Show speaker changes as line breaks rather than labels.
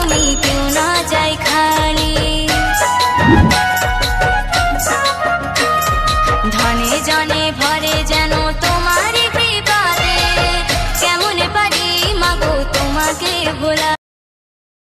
তুমি কেউ না যাই খালি। ধনে জনে ভরে যেন তোমার কৃপাতে, কেমন পারি মাগো তোমাকে ভোলা।